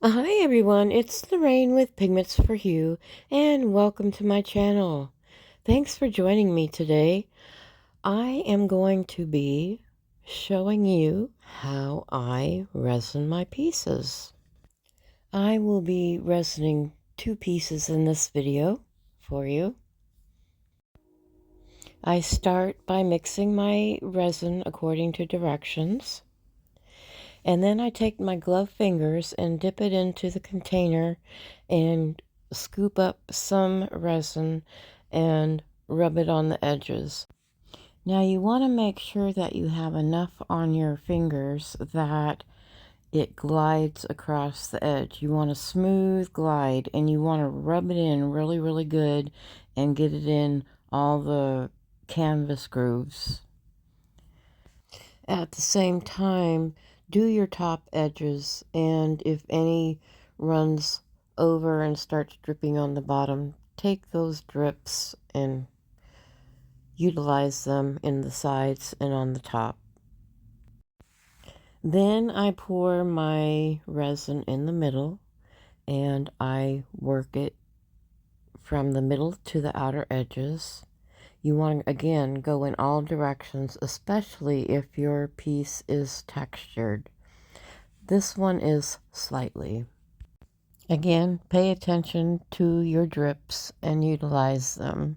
Hi everyone, it's Lorraine with Pigments for Hue, and welcome to my channel. Thanks for joining me today. I am going to be showing you how I resin my pieces. I will be resining 2 pieces in this video for you. I start by mixing my resin according to directions. And then I take my gloved fingers and dip it into the container and scoop up some resin and rub it on the edges. Now you want to make sure that you have enough on your fingers that it glides across the edge. You want a smooth glide and you want to rub it in really, really good and get it in all the canvas grooves. At the same time, do your top edges, and if any runs over and starts dripping on the bottom, take those drips and utilize them in the sides and on the top. Then I pour my resin in the middle and I work it from the middle to the outer edges. You want to, again, go in all directions, especially if your piece is textured. This one is slightly. Again, pay attention to your drips and utilize them.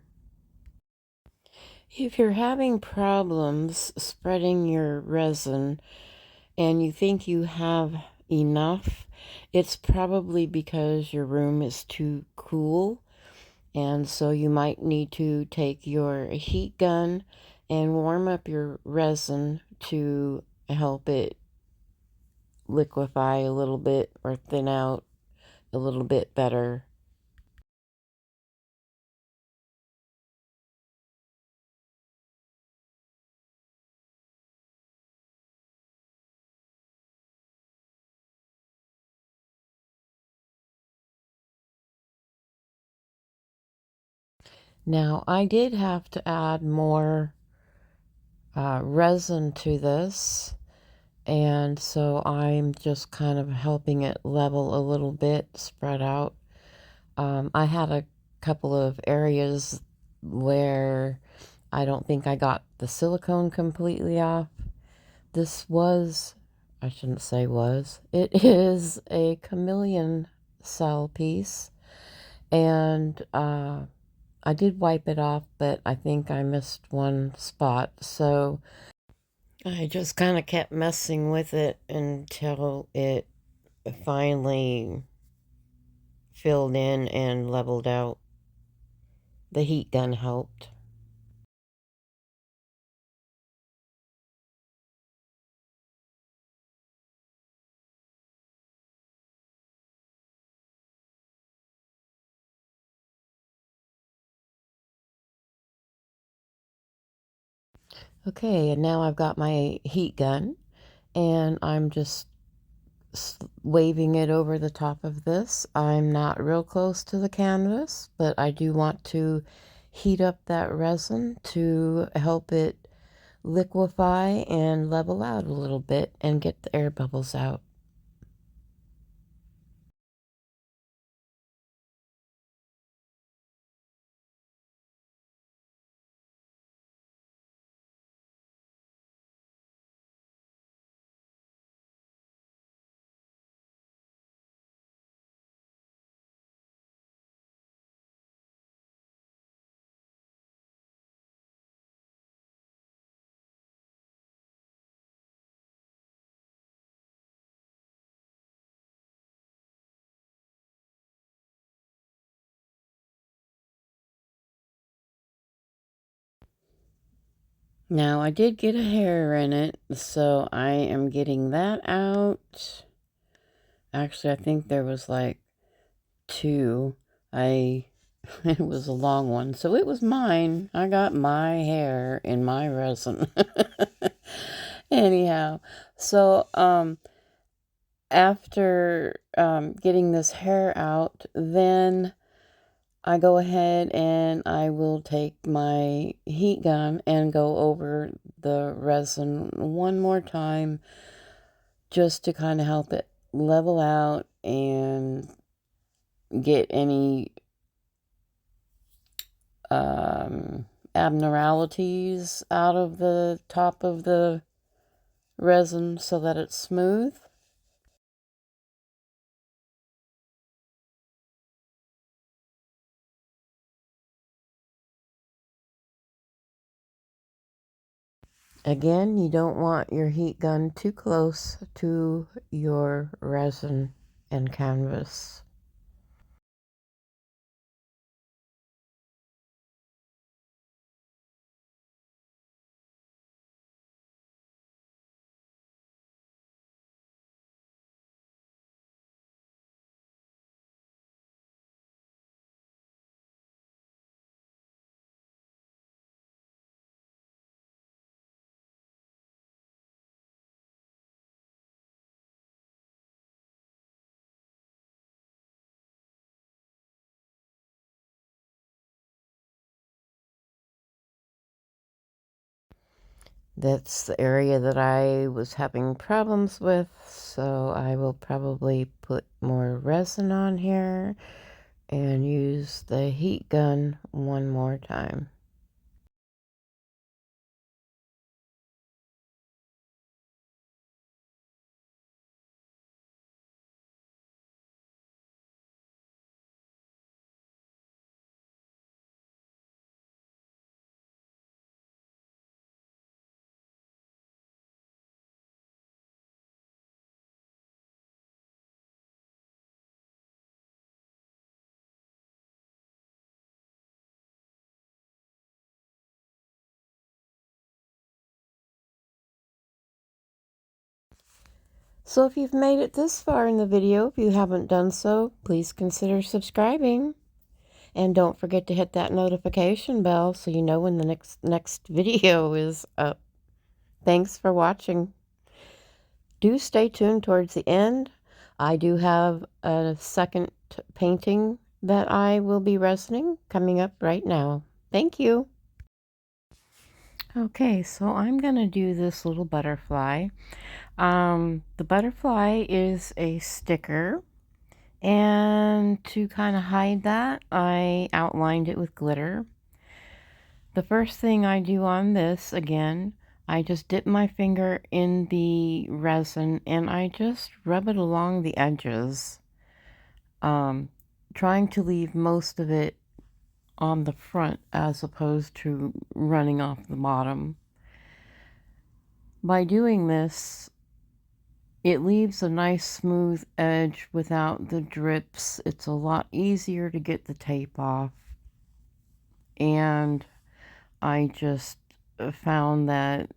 If you're having problems spreading your resin and you think you have enough, it's probably because your room is too cool, and so you might need to take your heat gun and warm up your resin to help it liquefy a little bit or thin out a little bit better. Now, I did have to add more resin to this, and so I'm just kind of helping it level a little bit, spread out. I had a couple of areas where I don't think I got the silicone completely off. This was, I shouldn't say was, it is a chameleon cell piece, and I did wipe it off, but I think I missed one spot, so I just kind of kept messing with it until it finally filled in and leveled out. The heat gun helped. Okay, and now I've got my heat gun, and I'm just waving it over the top of this. I'm not real close to the canvas, but I do want to heat up that resin to help it liquefy and level out a little bit and get the air bubbles out. Now I did get a hair in it, so I am getting that out. Actually, I think there was like 2. It was a long one, so it was mine. I got my hair in my resin. Anyhow, so after getting this hair out, then I go ahead and I will take my heat gun and go over the resin one more time just to kind of help it level out and get any abnormalities out of the top of the resin so that it's smooth. Again, you don't want your heat gun too close to your resin and canvas. That's the area that I was having problems with, so I will probably put more resin on here and use the heat gun one more time. So if you've made it this far in the video, if you haven't done so, please consider subscribing. And don't forget to hit that notification bell so you know when the next video is up. Thanks for watching. Do stay tuned towards the end. I do have a second painting that I will be resining coming up right now. Thank you. Okay, so I'm going to do this little butterfly. The butterfly is a sticker, and to kind of hide that, I outlined it with glitter. The first thing I do on this, again, I just dip my finger in the resin and I just rub it along the edges, trying to leave most of it on the front as opposed to running off the bottom. By doing this, it leaves a nice smooth edge without the drips. It's a lot easier to get the tape off. And I just found that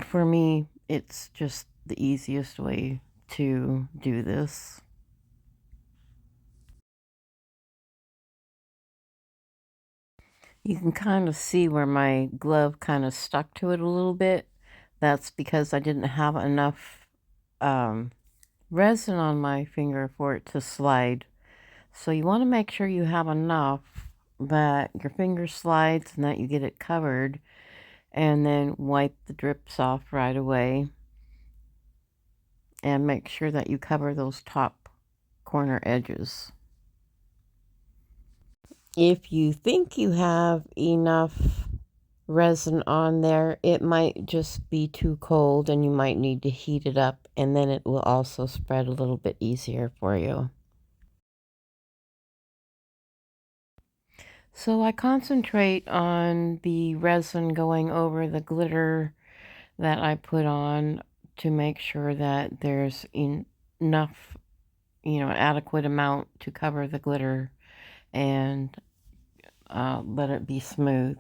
for me, it's just the easiest way to do this. You can kind of see where my glove kind of stuck to it a little bit. That's because I didn't have enough resin on my finger for it to slide. So you want to make sure you have enough that your finger slides and that you get it covered, and then wipe the drips off right away. And make sure that you cover those top corner edges. If you think you have enough resin on there, it might just be too cold and you might need to heat it up, and then it will also spread a little bit easier for you. So I concentrate on the resin going over the glitter that I put on to make sure that there's enough, an adequate amount to cover the glitter and let it be smooth.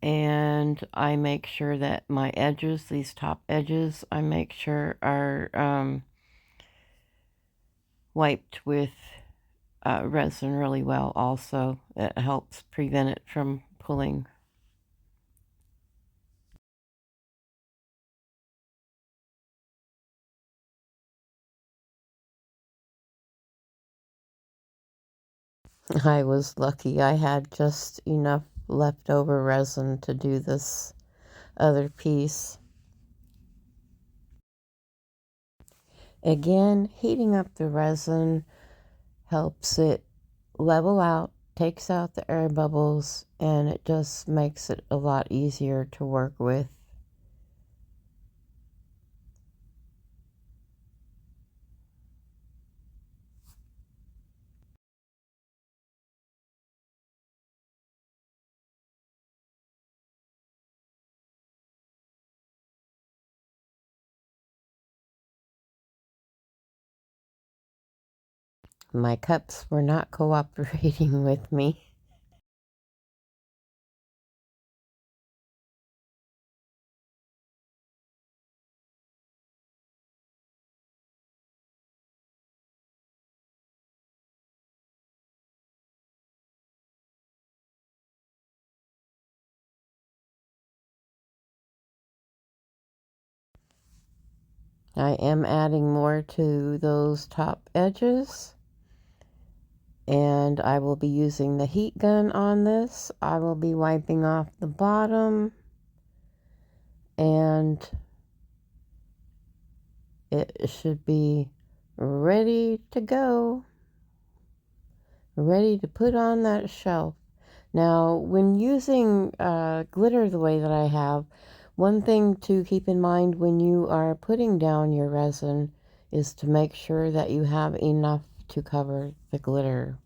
And I make sure that my edges, these top edges, I make sure are wiped with resin really well also. It helps prevent it from pulling. I was lucky. I had just enough leftover resin to do this other piece. Again, heating up the resin helps it level out, takes out the air bubbles, and it just makes it a lot easier to work with. My cups were not cooperating with me. I am adding more to those top edges, and I will be using the heat gun on this. I will be wiping off the bottom, and it should be ready to go, ready to put on that shelf. Now, when using glitter the way that I have, one thing to keep in mind when you are putting down your resin is to make sure that you have enough to cover the glitter.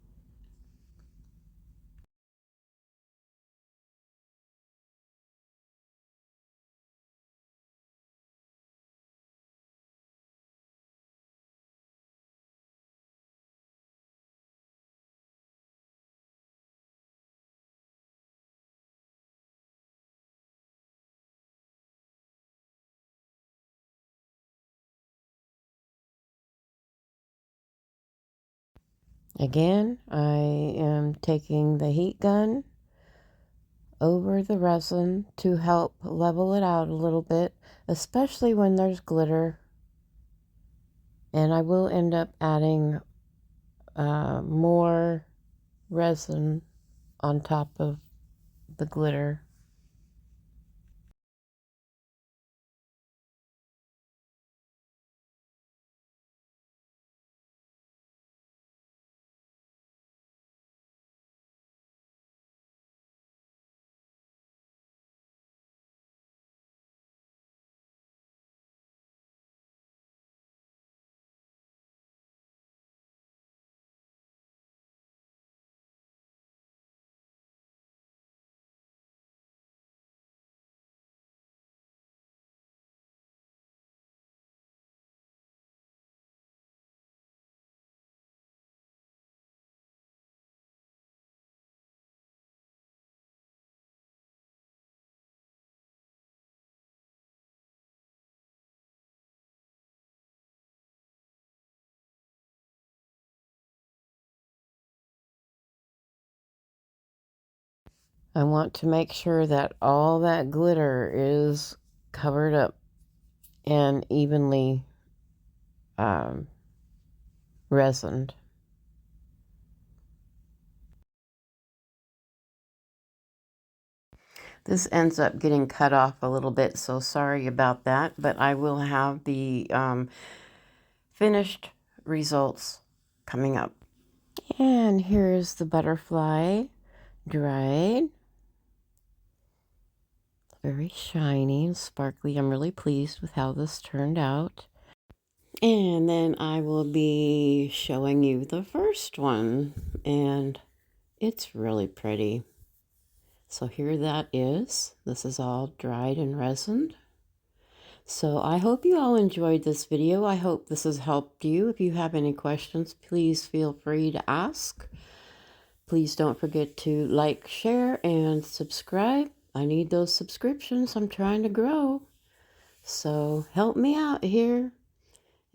Again, I am taking the heat gun over the resin to help level it out a little bit, especially when there's glitter. And I will end up adding more resin on top of the glitter. I want to make sure that all that glitter is covered up and evenly resined. This ends up getting cut off a little bit, so sorry about that, but I will have the finished results coming up. And here's the butterfly dried. Very shiny and sparkly. I'm really pleased with how this turned out. And then I will be showing you the first one, and it's really pretty. So here that is. This is all dried and resined. So I hope you all enjoyed this video. I hope this has helped you. If you have any questions, please feel free to ask. Please don't forget to like, share, and subscribe. I need those subscriptions. I'm trying to grow. So help me out here.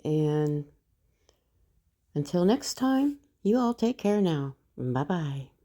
And until next time, you all take care now. Bye-bye.